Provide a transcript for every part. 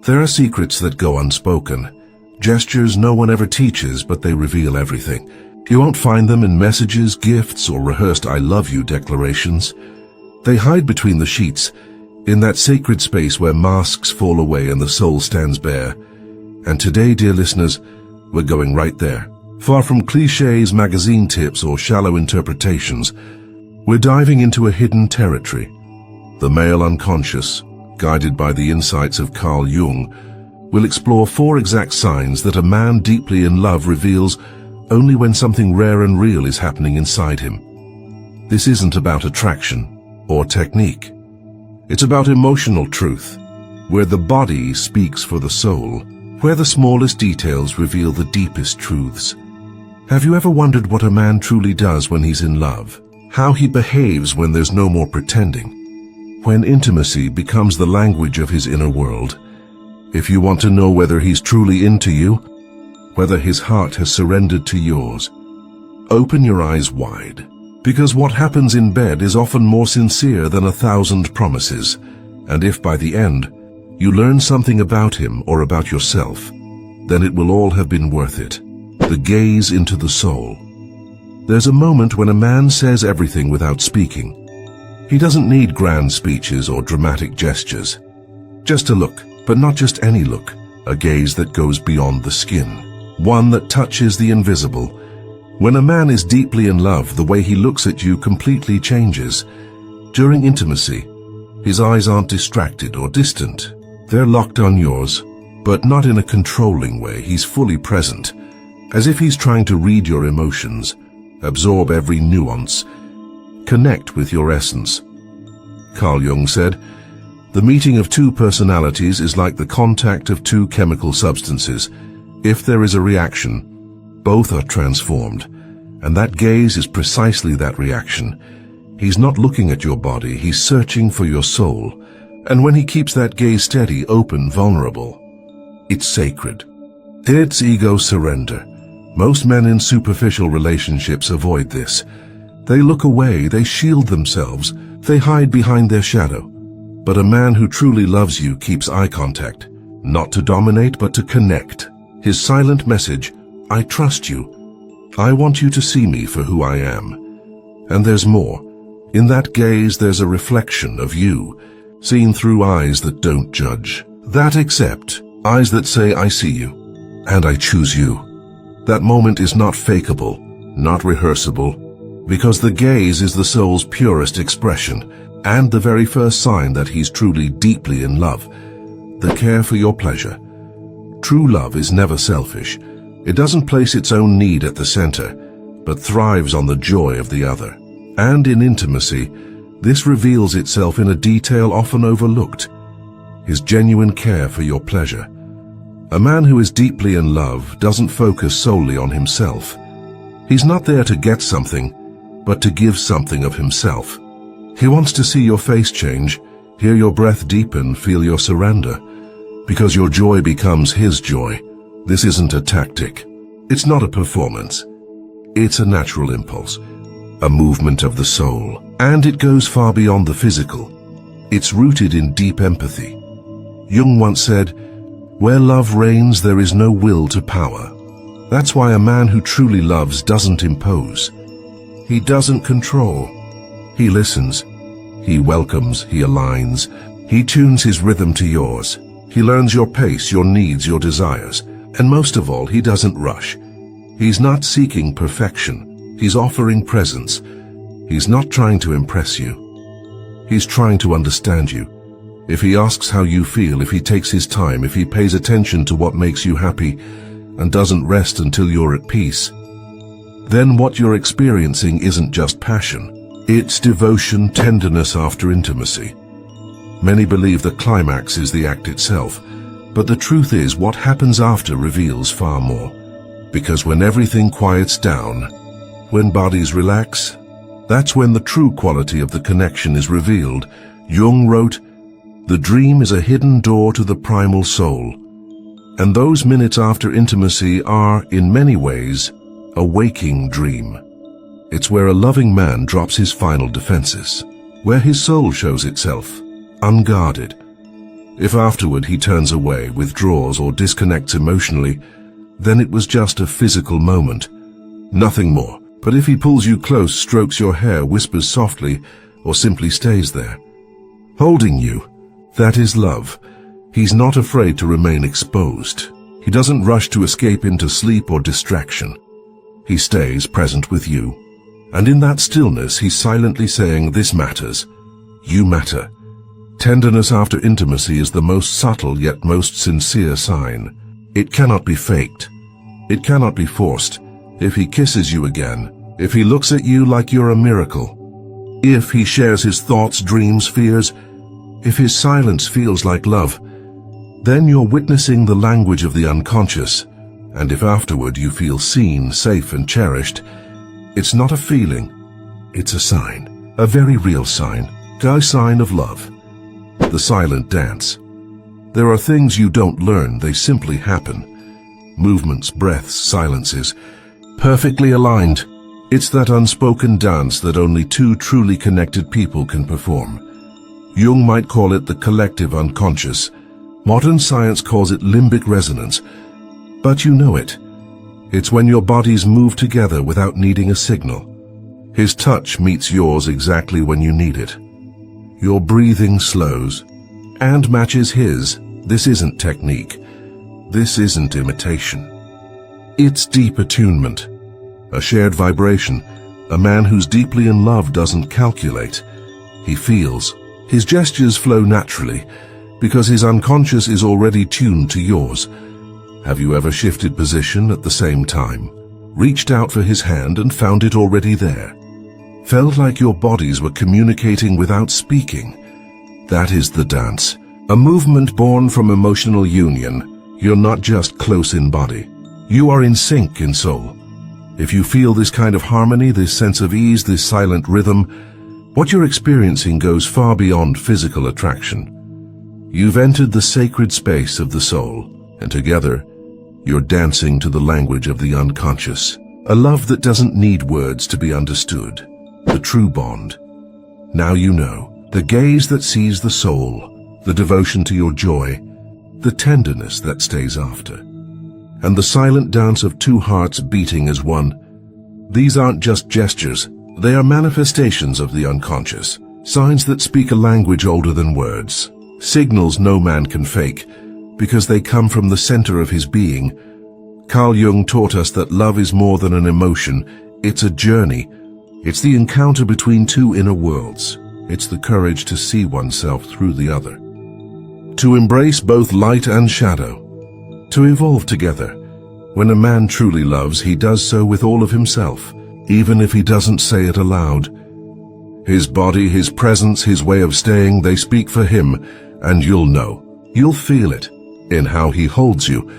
There are secrets that go unspoken. Gestures no one ever teaches, but they reveal everything. You won't find them in messages, gifts, or rehearsed I love you declarations. They hide between the sheets, in that sacred space where masks fall away and the soul stands bare. And today, dear listeners, we're going right there. Far from cliches, magazine tips, or shallow interpretations, we're diving into a hidden territory. The male unconscious, guided by the insights of Carl Jung, will explore 4 exact signs that a man deeply in love reveals only when something rare and real is happening inside him. This isn't about attraction or technique. It's about emotional truth, where the body speaks for the soul, where the smallest details reveal the deepest truths. Have you ever wondered what a man truly does when he's in love? How he behaves when there's no more pretending? When intimacy becomes the language of his inner world? If you want to know whether he's truly into you, whether his heart has surrendered to yours, open your eyes wide. Because what happens in bed is often more sincere than 1,000 promises. And if by the end, you learn something about him or about yourself, then it will all have been worth it. The gaze into the soul. There's a moment when a man says everything without speaking. He doesn't need grand speeches or dramatic gestures. Just a look, but not just any look. A gaze that goes beyond the skin. One that touches the invisible. When a man is deeply in love, the way he looks at you completely changes. During intimacy, his eyes aren't distracted or distant. They're locked on yours, but not in a controlling way. He's fully present, as if he's trying to read your emotions, absorb every nuance, connect with your essence. Carl Jung said, "The meeting of 2 personalities is like the contact of 2 chemical substances. If there is a reaction, both are transformed, and that gaze is precisely that reaction. He's not looking at your body, he's searching for your soul. And when he keeps that gaze steady, open, vulnerable, it's sacred. It's ego surrender. Most men in superficial relationships avoid this. They look away, they shield themselves, they hide behind their shadow. But a man who truly loves you keeps eye contact, not to dominate, but to connect. His silent message, I trust you. I want you to see me for who I am. And there's more. In that gaze, there's a reflection of you, seen through eyes that don't judge, that accept, eyes that say, I see you, and I choose you. That moment is not fakeable, not rehearsable, because the gaze is the soul's purest expression, and the very first sign that he's truly deeply in love. The care for your pleasure. True love is never selfish. It doesn't place its own need at the center, but thrives on the joy of the other. And in intimacy, this reveals itself in a detail often overlooked, his genuine care for your pleasure. A man who is deeply in love doesn't focus solely on himself. He's not there to get something, but to give something of himself. He wants to see your face change, hear your breath deepen, feel your surrender, because your joy becomes his joy. This isn't a tactic. It's not a performance. It's a natural impulse, a movement of the soul, and it goes far beyond the physical. It's rooted in deep empathy. Jung once said, "Where love reigns, there is no will to power." That's why a man who truly loves doesn't impose. He doesn't control. He listens. He welcomes. He aligns. He tunes his rhythm to yours. He learns your pace, your needs, your desires. And most of all, he doesn't rush. He's not seeking perfection. He's offering presence. He's not trying to impress you. He's trying to understand you. If he asks how you feel, if he takes his time, if he pays attention to what makes you happy and doesn't rest until you're at peace, then what you're experiencing isn't just passion. It's devotion, tenderness after intimacy. Many believe the climax is the act itself, but the truth is what happens after reveals far more. Because when everything quiets down, when bodies relax, that's when the true quality of the connection is revealed. Jung wrote, "The dream is a hidden door to the primal soul." And those minutes after intimacy are, in many ways, a waking dream. It's where a loving man drops his final defenses, where his soul shows itself, unguarded, If afterward he turns away, withdraws, or disconnects emotionally, then it was just a physical moment. Nothing more. But if he pulls you close, strokes your hair, whispers softly, or simply stays there, holding you, that is love. He's not afraid to remain exposed. He doesn't rush to escape into sleep or distraction. He stays present with you. And in that stillness, he's silently saying, this matters. You matter. Tenderness after intimacy is the most subtle yet most sincere sign. It cannot be faked. It cannot be forced. If he kisses you again, if he looks at you like you're a miracle, if he shares his thoughts, dreams, fears, if his silence feels like love, then you're witnessing the language of the unconscious. And if afterward you feel seen, safe, and cherished, it's not a feeling, it's a sign, a very real sign, a sign of love. The silent dance. There are things you don't learn, they simply happen. Movements, breaths, silences, perfectly aligned. It's that unspoken dance that only two truly connected people can perform. Jung might call it the collective unconscious. Modern science calls it limbic resonance. But you know it. It's when your bodies move together without needing a signal. His touch meets yours exactly when you need it. Your breathing slows and matches his. This isn't technique. This isn't imitation. It's deep attunement, a shared vibration. A man who's deeply in love doesn't calculate. He feels. His gestures flow naturally because his unconscious is already tuned to yours. Have you ever shifted position at the same time, reached out for his hand and found it already there? Felt like your bodies were communicating without speaking? That is the dance, a movement born from emotional union. You're not just close in body. You are in sync in soul. If you feel this kind of harmony, this sense of ease, this silent rhythm, what you're experiencing goes far beyond physical attraction. You've entered the sacred space of the soul, and together, you're dancing to the language of the unconscious. A love that doesn't need words to be understood. The true bond. Now you know. The gaze that sees the soul, the devotion to your joy, the tenderness that stays after, and the silent dance of two hearts beating as one. These aren't just gestures, they are manifestations of the unconscious, signs that speak a language older than words, signals no man can fake, because they come from the center of his being. Carl Jung taught us that love is more than an emotion, it's a journey. It's the encounter between two inner worlds. It's the courage to see oneself through the other. To embrace both light and shadow. To evolve together. When a man truly loves, he does so with all of himself, even if he doesn't say it aloud. His body, his presence, his way of staying, they speak for him, and you'll know. You'll feel it in how he holds you,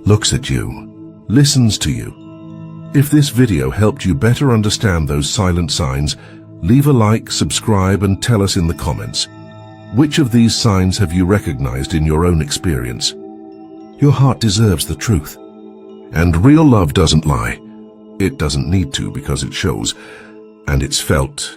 looks at you, listens to you. If this video helped you better understand those silent signs, leave a like, subscribe, and tell us in the comments. Which of these signs have you recognized in your own experience? Your heart deserves the truth. And real love doesn't lie. It doesn't need to because it shows, and it's felt.